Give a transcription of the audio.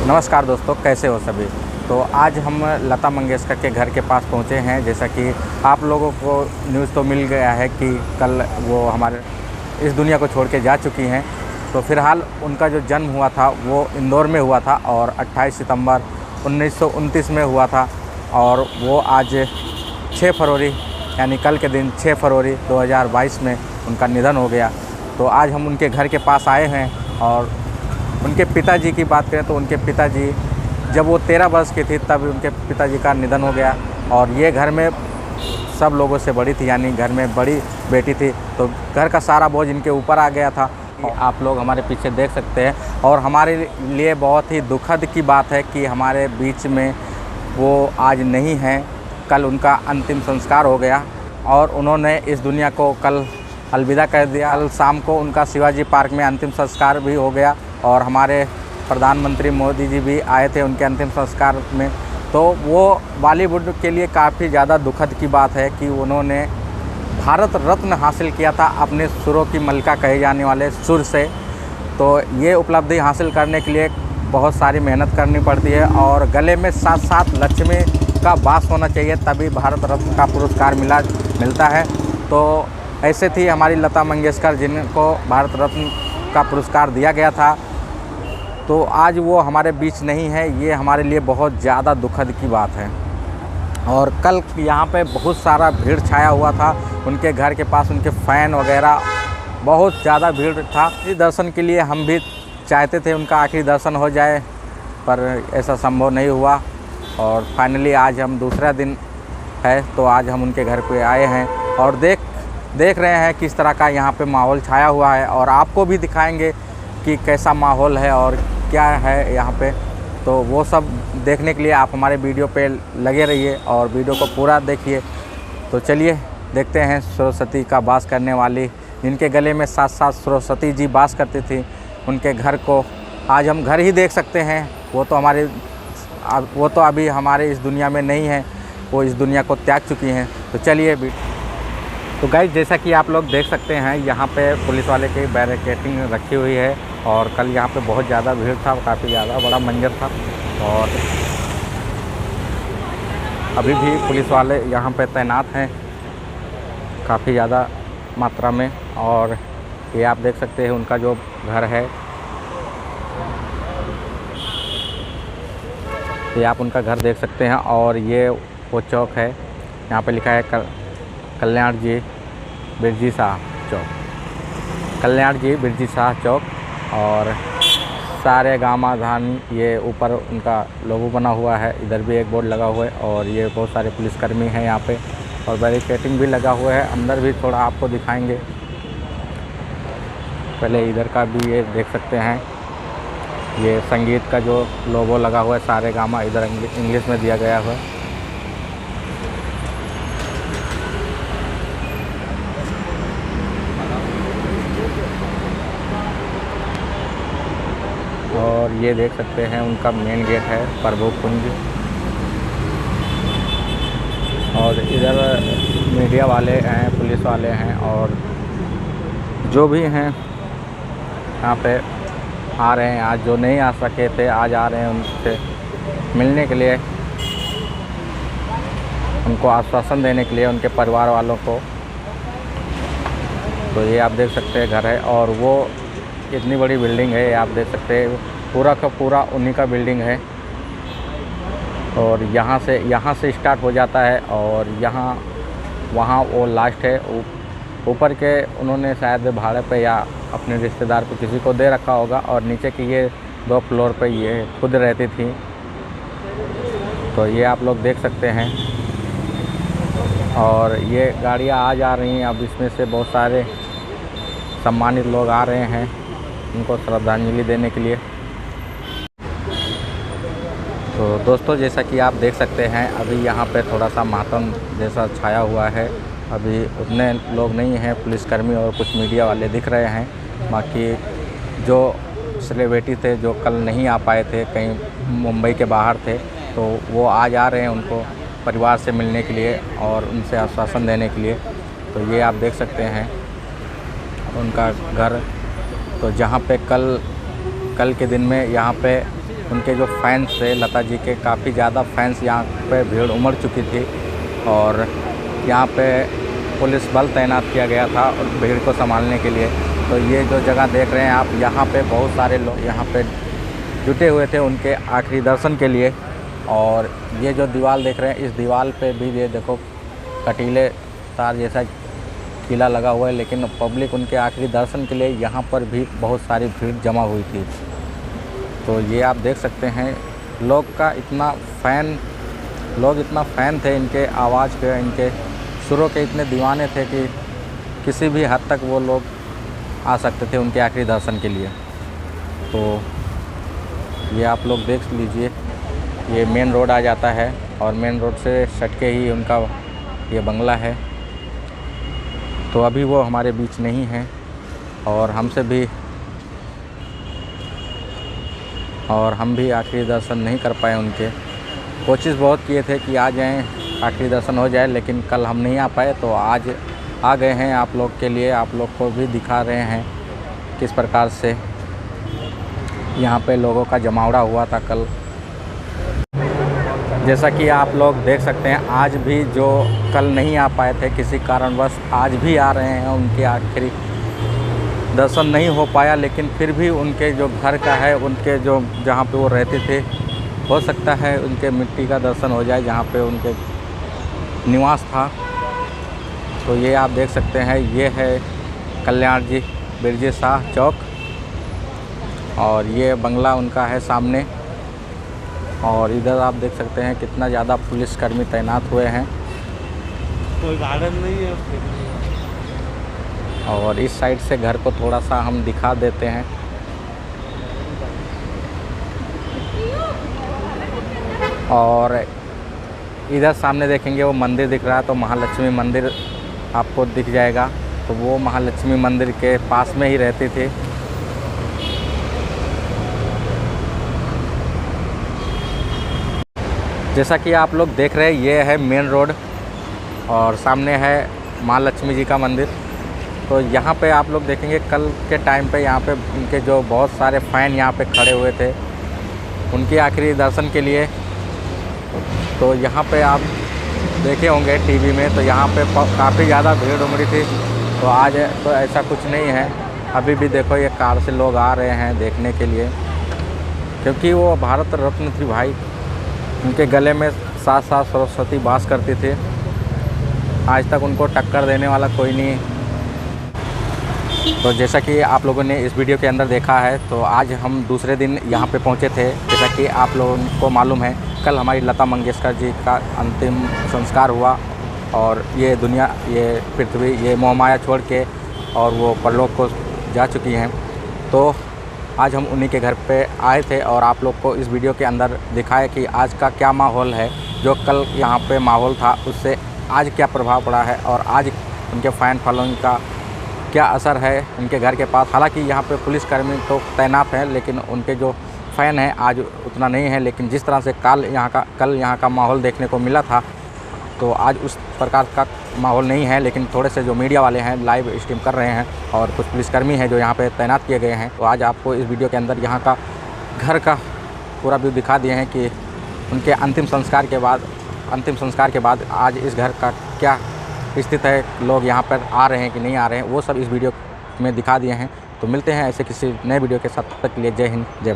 नमस्कार दोस्तों, कैसे हो सभी। तो आज हम लता मंगेशकर के घर के पास पहुंचे हैं। जैसा कि आप लोगों को न्यूज़ तो मिल गया है कि कल वो हमारे इस दुनिया को छोड़ के जा चुकी हैं। तो फ़िलहाल उनका जो जन्म हुआ था वो इंदौर में हुआ था और 28 सितंबर 1929 में हुआ था और वो आज 6 फरवरी यानी कल के दिन 6 फरवरी 2022 में उनका निधन हो गया। तो आज हम उनके घर के पास आए हैं और उनके पिताजी की बात करें तो उनके पिताजी जब वो 13 वर्ष की थी तब उनके पिताजी का निधन हो गया और ये घर में सब लोगों से बड़ी थी, यानी घर में बड़ी बेटी थी। तो घर का सारा बोझ इनके ऊपर आ गया था। आप लोग हमारे पीछे देख सकते हैं और हमारे लिए बहुत ही दुखद की बात है कि हमारे बीच में वो आज नहीं हैं। कल उनका अंतिम संस्कार हो गया और उन्होंने इस दुनिया को कल अलविदा कर दिया। कल शाम को उनका शिवाजी पार्क में अंतिम संस्कार भी हो गया और हमारे प्रधानमंत्री मोदी जी भी आए थे उनके अंतिम संस्कार में। तो वो बॉलीवुड के लिए काफ़ी ज़्यादा दुखद की बात है कि उन्होंने भारत रत्न हासिल किया था अपने सुरों की मलका कहे जाने वाले सुर से। तो ये उपलब्धि हासिल करने के लिए बहुत सारी मेहनत करनी पड़ती है और गले में साथ साथ लक्ष्मी का वास होना चाहिए, तभी भारत रत्न का पुरस्कार मिलता है। तो ऐसे थी हमारी लता मंगेशकर जिनको भारत रत्न का पुरस्कार दिया गया था। तो आज वो हमारे बीच नहीं है, ये हमारे लिए बहुत ज़्यादा दुखद की बात है। और कल यहाँ पे बहुत सारा भीड़ छाया हुआ था उनके घर के पास, उनके फ़ैन वगैरह बहुत ज़्यादा भीड़ था। इस दर्शन के लिए हम भी चाहते थे उनका आखिरी दर्शन हो जाए, पर ऐसा संभव नहीं हुआ। और फाइनली आज हम दूसरा दिन है तो आज हम उनके घर पे आए हैं और देख रहे हैं किस तरह का यहाँ पे माहौल छाया हुआ है और आपको भी दिखाएंगे कि कैसा माहौल है और क्या है यहाँ पे। तो वो सब देखने के लिए आप हमारे वीडियो पे लगे रहिए और वीडियो को पूरा देखिए। तो चलिए देखते हैं सरस्वती का वास करने वाली, जिनके गले में साथ साथ सरस्वती जी वास करती थी, उनके घर को आज हम घर ही देख सकते हैं। वो तो अभी हमारे इस दुनिया में नहीं है, वो इस दुनिया को त्याग चुकी हैं। तो चलिए तो गाइस, जैसा कि आप लोग देख सकते हैं यहाँ पे पुलिस वाले की बैरिकेडिंग रखी हुई है और कल यहाँ पे बहुत ज़्यादा भीड़ था, काफ़ी ज़्यादा बड़ा मंजर था और अभी भी पुलिस वाले यहाँ पे तैनात हैं काफ़ी ज़्यादा मात्रा में। और ये आप देख सकते हैं उनका जो घर है, ये आप उनका घर देख सकते हैं और ये वो चौक है, यहाँ पे लिखा है कल्याण जी बिरजी शाह चौक, कल्याण जी बिरजी शाह चौक। और सारे गामा धान ये ऊपर उनका लोगो बना हुआ है, इधर भी एक बोर्ड लगा हुआ है और ये बहुत सारे पुलिसकर्मी हैं यहाँ पे और बैरिकेडिंग भी लगा हुआ है। अंदर भी थोड़ा आपको दिखाएंगे, पहले इधर का भी ये देख सकते हैं। ये संगीत का जो लोगो लगा हुआ है सारे गामा, इधर इंग्लिश में दिया गया हुआ है। और ये देख सकते हैं उनका मेन गेट है प्रभु कुंज। और इधर मीडिया वाले हैं, पुलिस वाले हैं और जो भी हैं यहाँ पे आ रहे हैं। आज जो नहीं आ सके थे आज आ रहे हैं उनसे मिलने के लिए, उनको आश्वासन देने के लिए, उनके परिवार वालों को। तो ये आप देख सकते हैं घर है और वो इतनी बड़ी बिल्डिंग है, ये आप देख सकते हैं पूरा का पूरा उन्हीं का बिल्डिंग है। और यहाँ से स्टार्ट हो जाता है और वहाँ वो लास्ट है। ऊपर के उन्होंने शायद भाड़े पे या अपने रिश्तेदार को किसी को दे रखा होगा और नीचे की ये 2 फ्लोर पे ये खुद रहती थी। तो ये आप लोग देख सकते हैं और ये गाड़ियाँ आ जा रही हैं। अब इसमें से बहुत सारे सम्मानित लोग आ रहे हैं उनको श्रद्धांजलि देने के लिए। तो दोस्तों, जैसा कि आप देख सकते हैं अभी यहाँ पे थोड़ा सा मातम जैसा छाया हुआ है। अभी उतने लोग नहीं हैं, पुलिसकर्मी और कुछ मीडिया वाले दिख रहे हैं। बाकी जो सेलिब्रिटी थे जो कल नहीं आ पाए थे, कहीं मुंबई के बाहर थे, तो वो आज आ रहे हैं उनको परिवार से मिलने के लिए और उनसे आश्वासन देने के लिए। तो ये आप देख सकते हैं उनका घर। तो जहाँ पे कल के दिन में यहाँ पे उनके जो फैंस थे लता जी के, काफ़ी ज़्यादा फैंस यहाँ पे भीड़ उमड़ चुकी थी और यहाँ पे पुलिस बल तैनात किया गया था और भीड़ को संभालने के लिए। तो ये जो जगह देख रहे हैं आप, यहाँ पे बहुत सारे लोग यहाँ पे जुटे हुए थे उनके आखिरी दर्शन के लिए। और ये जो दीवार देख रहे हैं, इस दीवार पे भी ये देखो कटीले तार जैसा किला लगा हुआ है, लेकिन पब्लिक उनके आखिरी दर्शन के लिए यहाँ पर भी बहुत सारी भीड़ जमा हुई थी। तो ये आप देख सकते हैं लोग इतना फ़ैन थे इनके आवाज़ के, इनके सुरों के इतने दीवाने थे कि किसी भी हद तक वो लोग आ सकते थे उनके आखिरी दर्शन के लिए। तो ये आप लोग देख लीजिए, ये मेन रोड आ जाता है और मेन रोड से सट के ही उनका ये बंगला है। तो अभी वो हमारे बीच नहीं है और हम भी आखिरी दर्शन नहीं कर पाए उनके। कोशिश बहुत किए थे कि आ जाएं, आखिरी दर्शन हो जाए, लेकिन कल हम नहीं आ पाए। तो आज आ गए हैं आप लोग के लिए, आप लोग को भी दिखा रहे हैं किस प्रकार से यहाँ पे लोगों का जमावड़ा हुआ था कल। जैसा कि आप लोग देख सकते हैं, आज भी जो कल नहीं आ पाए थे किसी कारणवश, आज भी आ रहे हैं। उनके आखिरी दर्शन नहीं हो पाया, लेकिन फिर भी उनके जो घर का है, उनके जो जहाँ पे वो रहते थे, हो सकता है उनके मिट्टी का दर्शन हो जाए जहाँ पे उनके निवास था। तो ये आप देख सकते हैं, ये है कल्याण जी बिरजे शाह चौक और ये बंगला उनका है सामने। और इधर आप देख सकते हैं कितना ज़्यादा पुलिसकर्मी तैनात हुए हैं। कोई गार्डन नहीं है उसके। और इस साइड से घर को थोड़ा सा हम दिखा देते हैं। और इधर सामने देखेंगे वो मंदिर दिख रहा है, तो महालक्ष्मी मंदिर आपको दिख जाएगा। तो वो महालक्ष्मी मंदिर के पास में ही रहती थी। जैसा कि आप लोग देख रहे हैं, ये है मेन रोड और सामने है महालक्ष्मी जी का मंदिर। तो यहाँ पे आप लोग देखेंगे कल के टाइम पे यहाँ पे उनके जो बहुत सारे फ़ैन यहाँ पे खड़े हुए थे उनके आखिरी दर्शन के लिए। तो यहाँ पे आप देखे होंगे टीवी में, तो यहाँ पे काफ़ी ज़्यादा भीड़ उमड़ी थी। तो आज तो ऐसा कुछ नहीं है, अभी भी देखो ये कार से लोग आ रहे हैं देखने के लिए, क्योंकि वो भारत रत्न थी भाई। उनके गले में साथ साथ सरस्वती वास करती थी। आज तक उनको टक्कर देने वाला कोई नहीं। तो जैसा कि आप लोगों ने इस वीडियो के अंदर देखा है, तो आज हम दूसरे दिन यहाँ पे पहुँचे थे। जैसा कि आप लोगों को मालूम है, कल हमारी लता मंगेशकर जी का अंतिम संस्कार हुआ और ये दुनिया, ये पृथ्वी, ये मोहमाया छोड़ के और वो परलोक को जा चुकी हैं। तो आज हम उन्हीं के घर पे आए थे और आप लोग को इस वीडियो के अंदर दिखाया कि आज का क्या माहौल है, जो कल यहाँ पे माहौल था उससे आज क्या प्रभाव पड़ा है और आज उनके फ़ैन फॉलोइंग का क्या असर है उनके घर के पास। हालांकि यहाँ पे पुलिसकर्मी तो तैनात हैं, लेकिन उनके जो फ़ैन हैं आज उतना नहीं है। लेकिन जिस तरह से कल यहाँ का माहौल देखने को मिला था, तो आज उस प्रकार का माहौल नहीं है। लेकिन थोड़े से जो मीडिया वाले हैं लाइव स्ट्रीम कर रहे हैं और कुछ पुलिसकर्मी हैं जो यहाँ पे तैनात किए गए हैं। तो आज आपको इस वीडियो के अंदर यहाँ का घर का पूरा व्यू दिखा दिए हैं कि उनके अंतिम संस्कार के बाद आज इस घर का क्या स्थिति है, लोग यहाँ पर आ रहे हैं कि नहीं आ रहे हैं, वो सब इस वीडियो में दिखा दिए हैं। तो मिलते हैं ऐसे किसी नए वीडियो के साथ, तब तक के लिए जय हिंद जय भारत।